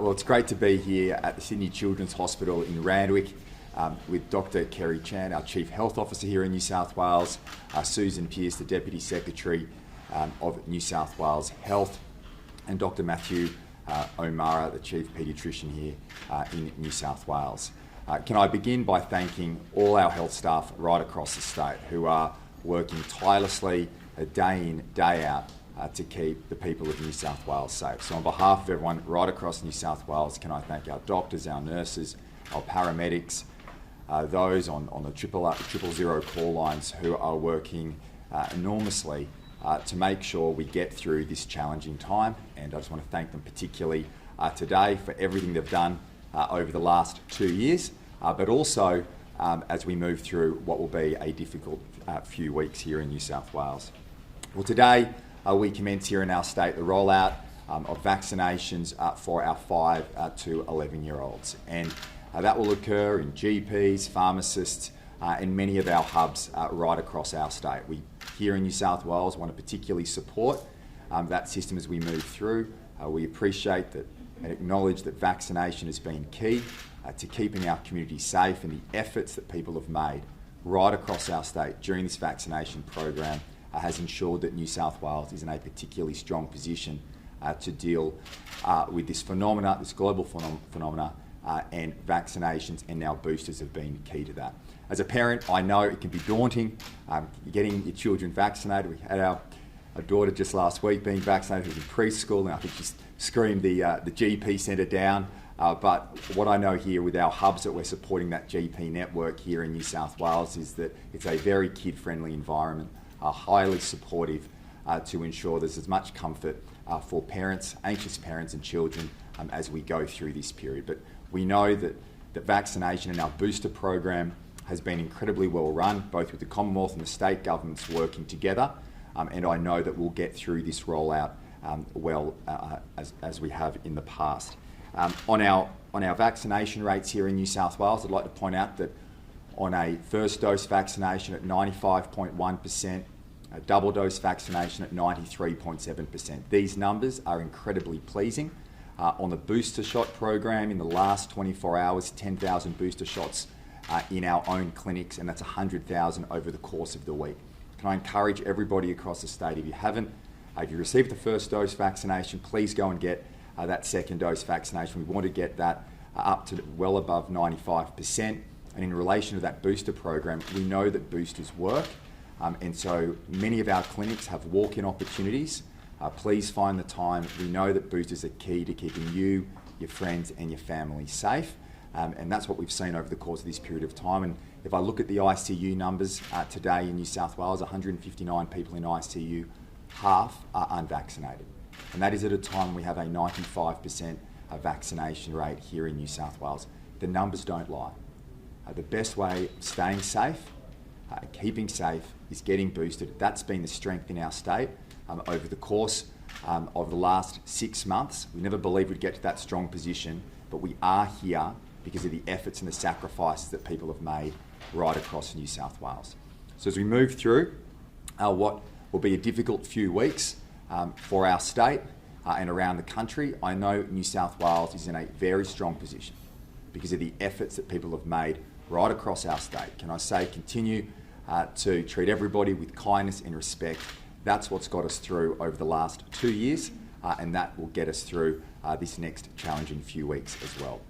Well, it's great to be here at the Sydney Children's Hospital in Randwick with Dr. Kerry Chan, our Chief Health Officer here in New South Wales, Susan Pearce, the Deputy Secretary of New South Wales Health, and Dr. Matthew O'Mara, the Chief Paediatrician here in New South Wales. Can I begin by thanking all our health staff right across the state who are working tirelessly day in, day out to keep the people of New South Wales safe. So on behalf of everyone right across New South Wales, can I thank our doctors, our nurses, our paramedics, those on the 000 call lines who are working enormously to make sure we get through this challenging time. And I just want to thank them particularly today for everything they've done over the last 2 years, but also as we move through what will be a difficult few weeks here in New South Wales. Well, today we commence here in our state the rollout of vaccinations for our 5 to 11-year-olds. And that will occur in GPs, pharmacists, and many of our hubs right across our state. We here in New South Wales want to particularly support that system as we move through. We appreciate that and acknowledge that vaccination has been key to keeping our community safe, and the efforts that people have made right across our state during this vaccination program has ensured that New South Wales is in a particularly strong position to deal with this phenomena, this global phenomena, and vaccinations and now boosters have been key to that. As a parent, I know it can be daunting getting your children vaccinated. We had our daughter just last week being vaccinated, who was in preschool, and I think she screamed the GP centre down. But what I know here with our hubs that we're supporting that GP network here in New South Wales is that it's a very kid-friendly environment, highly supportive to ensure there's as much comfort for parents, anxious parents and children as we go through this period. But we know that vaccination and our booster program has been incredibly well run, both with the Commonwealth and the state governments working together, and I know that we'll get through this rollout well as we have in the past. On our vaccination rates here in New South Wales, I'd like to point out that on a first dose vaccination at 95.1%, a double dose vaccination at 93.7%. These numbers are incredibly pleasing. On the booster shot program, in the last 24 hours, 10,000 booster shots in our own clinics, and that's 100,000 over the course of the week. Can I encourage everybody across the state, if you received the first dose vaccination, please go and get that second dose vaccination. We want to get that up to well above 95%. And in relation to that booster program, we know that boosters work. And so many of our clinics have walk-in opportunities. Please find the time. We know that boosters are key to keeping you, your friends and your family safe. And that's what we've seen over the course of this period of time. And if I look at the ICU numbers today in New South Wales, 159 people in ICU, half are unvaccinated. And that is at a time when we have a 95% vaccination rate here in New South Wales. The numbers don't lie. The best way of staying safe, keeping safe, is getting boosted. That's been the strength in our state over the course of the last 6 months. We never believed we'd get to that strong position, but we are here because of the efforts and the sacrifices that people have made right across New South Wales. So as we move through what will be a difficult few weeks for our state and around the country, I know New South Wales is in a very strong position because of the efforts that people have made right across our state. Can I say, continue to treat everybody with kindness and respect. That's what's got us through over the last 2 years, and that will get us through this next challenging few weeks as well.